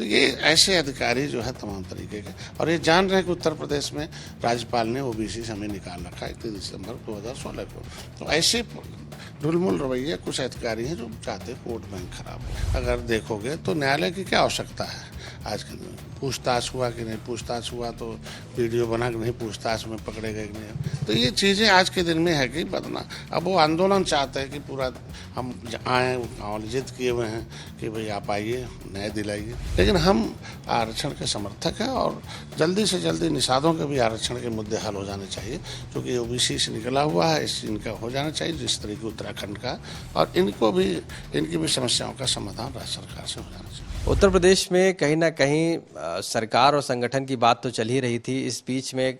तो ये ऐसे अधिकारी जो है तमाम तरीके के, और ये जान रहे हैं कि उत्तर प्रदेश में राज्यपाल ने ओबीसी से हमें निकाल रखा है 31 दिसंबर 2016 को। तो ऐसे ढुलमुल रवैये कुछ अधिकारी हैं जो चाहते वोट बैंक खराब हो। अगर देखोगे तो न्यायालय की क्या आवश्यकता है आज के दिन में? पूछताछ हुआ कि नहीं, पूछताछ हुआ तो वीडियो बना कि नहीं, पूछताछ में पकड़े गए कि नहीं। तो ये चीज़ें आज के दिन में है कि बदना। अब वो आंदोलन चाहते हैं कि पूरा हम आए और जिद किए हुए हैं कि भाई आप आइए, न्याय दिलाइए। लेकिन हम आरक्षण के समर्थक हैं और जल्दी से जल्दी निषादों के भी आरक्षण के मुद्दे हल हो जाने चाहिए, क्योंकि ओबीसी से निकला हुआ है, इनका हो जाना चाहिए जिस तरीके उत्तराखंड का, और इनकी भी समस्याओं का समाधान राज्य सरकार से हो जाना चाहिए। उत्तर प्रदेश में कहीं ना कहीं सरकार और संगठन की बात तो चल ही रही थी। इस बीच में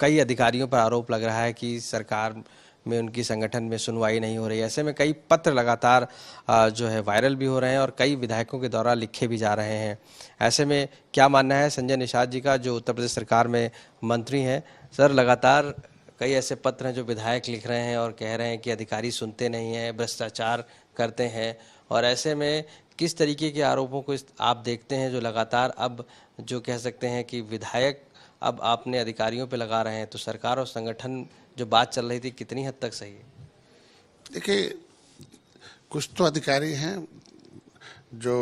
कई अधिकारियों पर आरोप लग रहा है कि सरकार में उनकी संगठन में सुनवाई नहीं हो रही है। ऐसे में कई पत्र लगातार जो है वायरल भी हो रहे हैं और कई विधायकों के द्वारा लिखे भी जा रहे हैं। ऐसे में क्या मानना है संजय निषाद जी का, जो उत्तर प्रदेश सरकार में मंत्री हैं? सर, लगातार कई ऐसे पत्र हैं जो विधायक लिख रहे हैं और कह रहे हैं कि अधिकारी सुनते नहीं हैं, भ्रष्टाचार करते हैं, और ऐसे में किस तरीके के आरोपों को आप देखते हैं जो लगातार अब जो कह सकते हैं कि विधायक अब आपने अधिकारियों पे लगा रहे हैं, तो सरकार और संगठन जो बात चल रही थी कितनी हद तक सही है? देखिए, कुछ तो अधिकारी हैं जो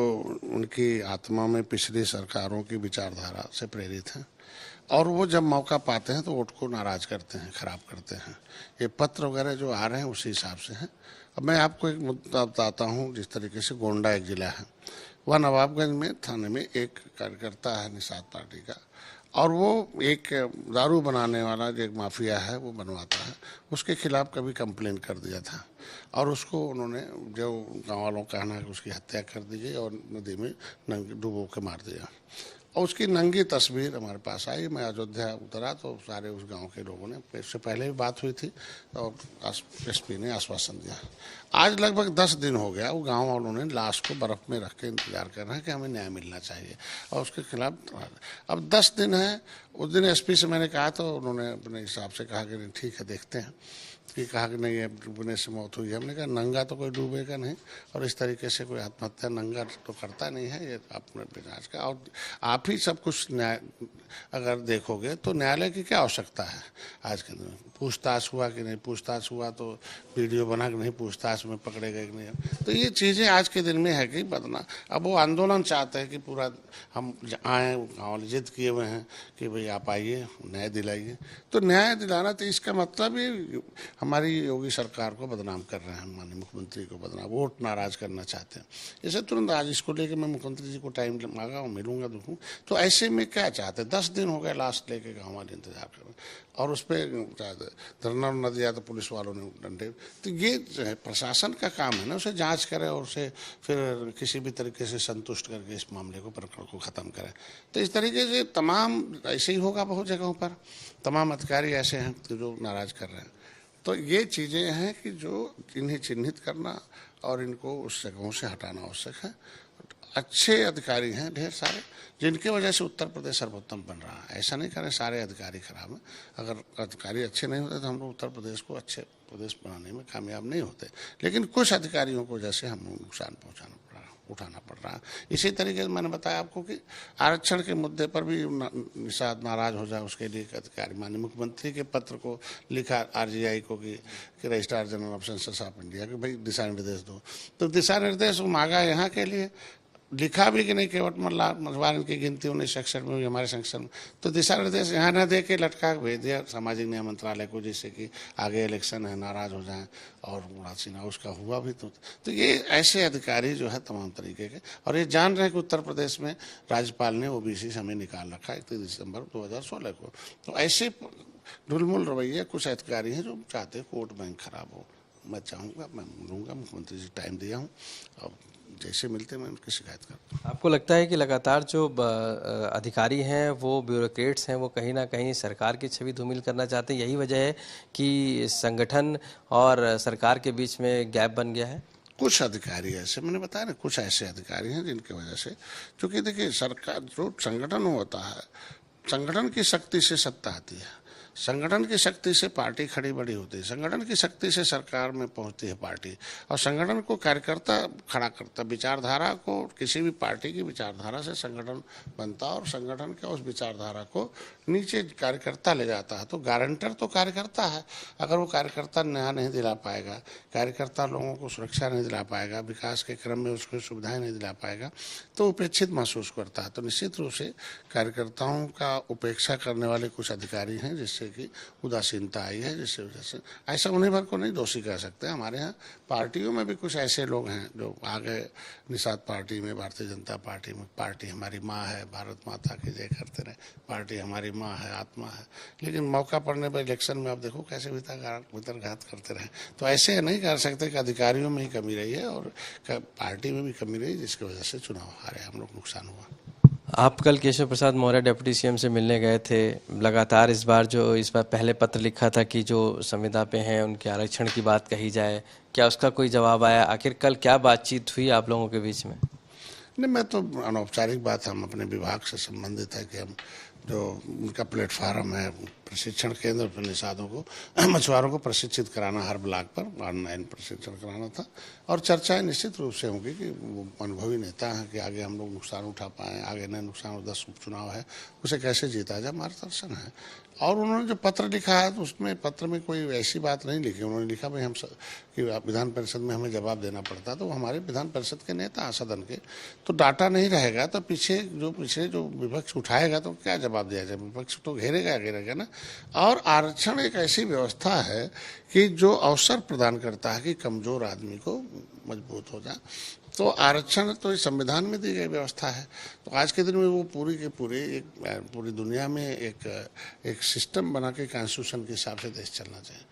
उनकी आत्मा में पिछली सरकारों की विचारधारा से प्रेरित हैं, और वो जब मौका पाते हैं तो वोट को नाराज करते हैं, खराब करते हैं। ये पत्र वगैरह जो आ रहे हैं उसी हिसाब से हैं। अब मैं आपको एक मुद्दा बताता हूँ। जिस तरीके से गोंडा एक जिला है, वह नवाबगंज में थाने में एक कार्यकर्ता है निषाद पार्टी का, और वो एक दारू बनाने वाला जो एक माफिया है वो बनवाता है, उसके खिलाफ कभी कंप्लेन कर दिया था, और उसको उन्होंने जो गाँव वालों का कहना है कि उसकी हत्या कर दी गई और नदी में डुबो के मार दिया। और उसकी नंगी तस्वीर हमारे पास आई। मैं अयोध्या उतरा तो सारे उस गांव के लोगों ने, इससे पहले भी बात हुई थी और एसपी ने आश्वासन दिया। आज लगभग 10 दिन हो गया, वो गांव वालों ने लाश को बर्फ में रख के इंतजार कर रहे हैं कि हमें न्याय मिलना चाहिए, और उसके खिलाफ अब 10 दिन है। उस दिन एसपी से मैंने कहा तो उन्होंने अपने हिसाब से कहा कि नहीं ठीक है, देखते हैं। कि कहा कि नहीं, डूबने से मौत हुई है। हमने कहा नंगा तो कोई डूबेगा नहीं, और इस तरीके से कोई आत्महत्या नंगा तो करता नहीं है, ये अपने जांच का। और आप ही सब कुछ न्याय अगर देखोगे तो न्यायालय की क्या आवश्यकता है आज के दिन में? पूछताछ हुआ कि नहीं, पूछताछ हुआ तो वीडियो बना कि नहीं, पूछताछ में पकड़े गए कि नहीं। तो ये चीज़ें आज के दिन में है कि बदना। अब वो आंदोलन चाहते हैं कि पूरा हम आए और जिद किए हुए हैं कि भाई आप आइए, न्याय दिलाइए। तो न्याय दिलाना, तो इसका मतलब ये हमारी योगी सरकार को बदनाम कर रहे हैं, माननीय मुख्यमंत्री को बदनाम, वोट नाराज करना चाहते हैं। इसे तुरंत आज इसको लेके मैं मुख्यमंत्री जी को टाइम मांगा और मिलूंगा, देखूँ तो ऐसे में क्या चाहते हैं। 10 दिन हो गए लास्ट लेके गाँव वाले इंतजार कर रहे हैं, और उस पर धरना न दिया तो पुलिस वालों ने डंडे। तो ये जो है प्रशासन का काम है ना, उसे जांच करे और उसे फिर किसी भी तरीके से संतुष्ट करके इस मामले को, प्रकरण को ख़त्म करे। तो इस तरीके से तमाम ऐसे ही होगा बहुत जगहों पर, तमाम अधिकारी ऐसे हैं जो नाराज कर रहे हैं। तो ये चीज़ें हैं कि जो इन्हें चिन्हित करना और इनको उस जगहों से हटाना आवश्यक है। अच्छे अधिकारी हैं ढेर सारे, जिनके वजह से उत्तर प्रदेश सर्वोत्तम बन रहा है। ऐसा नहीं करें सारे अधिकारी खराब हैं। अगर अधिकारी अच्छे नहीं होते तो हम लोग उत्तर प्रदेश को अच्छे प्रदेश बनाने में कामयाब नहीं होते। लेकिन कुछ अधिकारियों को जैसे हम नुकसान उठाना पड़ रहा है। इसी तरीके से मैंने बताया आपको कि आरक्षण के मुद्दे पर भी निषाद नाराज हो जाए, उसके लिए अधिकारी माननीय मुख्यमंत्री के पत्र को लिखा आरजीआई को कि registrar general of census of India कि भाई दिशा निर्देश दो। तो दिशा निर्देश मांगा यहाँ के लिए, लिखा भी कि नहीं केवट मलवान की गिनती 19 सेक्शन में हुई हमारे सेक्शन में, तो दिशा निर्देश यहाँ न दे के लटका भेज दिया सामाजिक न्याय मंत्रालय को, जिससे कि आगे इलेक्शन है नाराज हो जाएं, और मुराद उसका हुआ भी। तो ये ऐसे अधिकारी जो है तमाम तरीके के, और ये जान रहे हैं कि उत्तर प्रदेश में राज्यपाल ने ओबीसी से हमें निकाल रखा है 31 दिसंबर 2016 को। तो ऐसे ढुलमुल रवैये कुछ अधिकारी हैं जो चाहते हैं वोट बैंक खराब हो। मैं चाहूँगा, मैं लूँगा, मुख्यमंत्री जी टाइम दिया हूँ, अब जैसे मिलते मैं उनकी शिकायत करता हूँ। आपको लगता है कि लगातार जो अधिकारी हैं, वो ब्यूरोक्रेट्स हैं, वो कहीं ना कहीं सरकार की छवि धूमिल करना चाहते हैं? यही वजह है कि संगठन और सरकार के बीच में गैप बन गया है? कुछ अधिकारी ऐसे, मैंने बताया ना, कुछ ऐसे अधिकारी हैं जिनकी वजह से, क्योंकि देखिए सरकार जो संगठन होता है, संगठन की शक्ति से सत्ता आती है। संगठन की शक्ति से पार्टी खड़ी बड़ी होती है, संगठन की शक्ति से सरकार में पहुंचती है पार्टी, और संगठन को कार्यकर्ता खड़ा करता, विचारधारा को, किसी भी पार्टी की विचारधारा से संगठन बनता और संगठन के उस विचारधारा को नीचे कार्यकर्ता ले जाता है। तो गारंटर तो कार्यकर्ता है, अगर वो कार्यकर्ता न्याय नहीं दिला पाएगा, कार्यकर्ता लोगों को सुरक्षा नहीं दिला पाएगा, विकास के क्रम में उसको सुविधाएं नहीं दिला पाएगा, तो उपेक्षित महसूस करता है। तो निश्चित रूप से कार्यकर्ताओं का उपेक्षा करने वाले कुछ अधिकारी हैं, जिससे कि उदासीनता आई है, जिससे वजह से ऐसा उन्हें भर को नहीं दोषी कह सकते। हमारे यहाँ पार्टियों में भी कुछ ऐसे लोग हैं जो आ गए निषाद पार्टी में, भारतीय जनता पार्टी में, पार्टी हमारी माँ है, भारत माता की जय करते रहे, पार्टी हमारी माँ है, आत्मा है, लेकिन मौका पड़ने पर इलेक्शन में आप देखो कैसे भीतरघात करते रहे। तो ऐसे नहीं कर सकते कि अधिकारियों में ही कमी रही है और पार्टी में भी कमी रही, जिसकी वजह से चुनाव हारे, हम लोग नुकसान हुआ। आप कल केशव प्रसाद मौर्य डिप्टी सीएम से मिलने गए थे, लगातार इस बार पहले पत्र लिखा था कि जो संविदा पे हैं उनके आरक्षण की बात कही जाए, क्या उसका कोई जवाब आया? आखिर कल क्या बातचीत हुई आप लोगों के बीच में? नहीं, मैं तो अनौपचारिक बात हम अपने विभाग से संबंधित है कि हम जो उनका प्लेटफार्म है प्रशिक्षण केंद्र पर निषादों को, मछुआरों को प्रशिक्षित कराना, हर ब्लॉक पर ऑनलाइन प्रशिक्षण कराना था, और चर्चाएं निश्चित रूप से होंगी कि वो अनुभवी नेता हैं कि आगे हम लोग नुकसान उठा पाएँ, आगे नए नुकसान, 10 उपचुनाव है उसे कैसे जीता जाए, मार्गदर्शन है। और उन्होंने जो पत्र लिखा है तो उसमें पत्र में कोई ऐसी बात नहीं लिखी, उन्होंने लिखा भाई हम कि विधान परिषद में हमें जवाब देना पड़ता, तो हमारे विधान परिषद के नेता सदन के, तो डाटा नहीं रहेगा तो पीछे जो विपक्ष उठाएगा तो क्या जवाब दिया जाए, विपक्ष तो घेरेगा ना। और आरक्षण एक ऐसी व्यवस्था है कि जो अवसर प्रदान करता है कि कमजोर आदमी को मजबूत हो जाए, तो आरक्षण तो इस संविधान में दी गई व्यवस्था है। तो आज के दिन में वो पूरी दुनिया में एक सिस्टम बना के कॉन्स्टिट्यूशन के हिसाब से देश चलना चाहिए।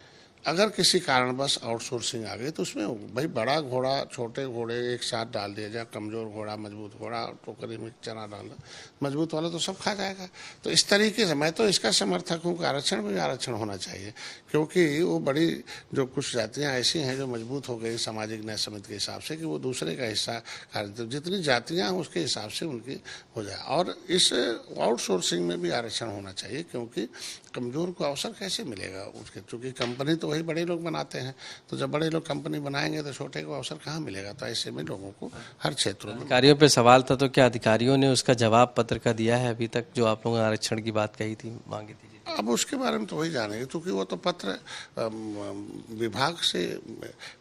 अगर किसी कारणवश आउटसोर्सिंग आ गई तो उसमें भाई बड़ा घोड़ा छोटे घोड़े एक साथ डाल दिया जाए, कमजोर घोड़ा मजबूत घोड़ा, टोकरी में चना डालना, मजबूत वाला तो सब खा जाएगा। तो इस तरीके से मैं तो इसका समर्थक हूँ कि आरक्षण में भी आरक्षण होना चाहिए, क्योंकि वो बड़ी जो कुछ जातियाँ ऐसी हैं जो मजबूत हो गई सामाजिक न्याय समिति के हिसाब से कि वो दूसरे का हिस्सा तो जितनी जातियाँ हैं उसके हिसाब से उनकी हो जाए। और इस आउटसोर्सिंग में भी आरक्षण होना चाहिए, क्योंकि कमजोर को अवसर कैसे मिलेगा उसके, चूँकि कंपनी तो वही बड़े लोग बनाते हैं, तो जब बड़े लोग कंपनी बनाएंगे तो छोटे को अवसर कहाँ मिलेगा। तो ऐसे में लोगों को हर क्षेत्रों में अधिकारियों पे सवाल था, तो क्या अधिकारियों ने उसका जवाब पत्र का दिया है अभी तक, जो आप लोगों ने आरक्षण की बात कही थी, मांगी थी? अब उसके बारे में तो वही जानेंगे, क्योंकि वो तो पत्र विभाग से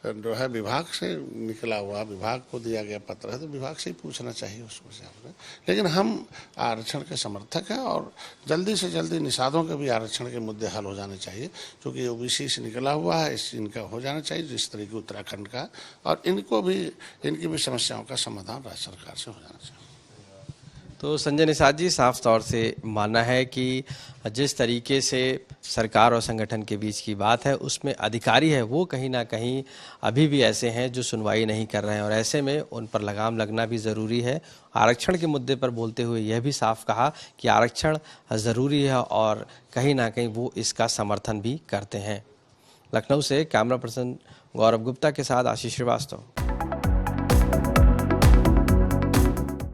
जो है विभाग से निकला हुआ, विभाग को दिया गया पत्र है, तो विभाग से ही पूछना चाहिए उसको से आपने। लेकिन हम आरक्षण के समर्थक हैं और जल्दी से जल्दी निषादों के भी आरक्षण के मुद्दे हल हो जाने चाहिए, क्योंकि ओबीसी से निकला हुआ है, इनका हो जाना चाहिए जिस तरीके उत्तराखंड का, और इनकी भी समस्याओं का समाधान राज्य सरकार से हो जाना चाहिए। तो संजय निषाद जी, साफ तौर से मानना है कि जिस तरीके से सरकार और संगठन के बीच की बात है उसमें अधिकारी है वो कहीं ना कहीं अभी भी ऐसे हैं जो सुनवाई नहीं कर रहे हैं, और ऐसे में उन पर लगाम लगना भी ज़रूरी है। आरक्षण के मुद्दे पर बोलते हुए यह भी साफ कहा कि आरक्षण ज़रूरी है और कहीं ना कहीं वो इसका समर्थन भी करते हैं। लखनऊ से कैमरा पर्सन गौरव गुप्ता के साथ आशीष श्रीवास्तव।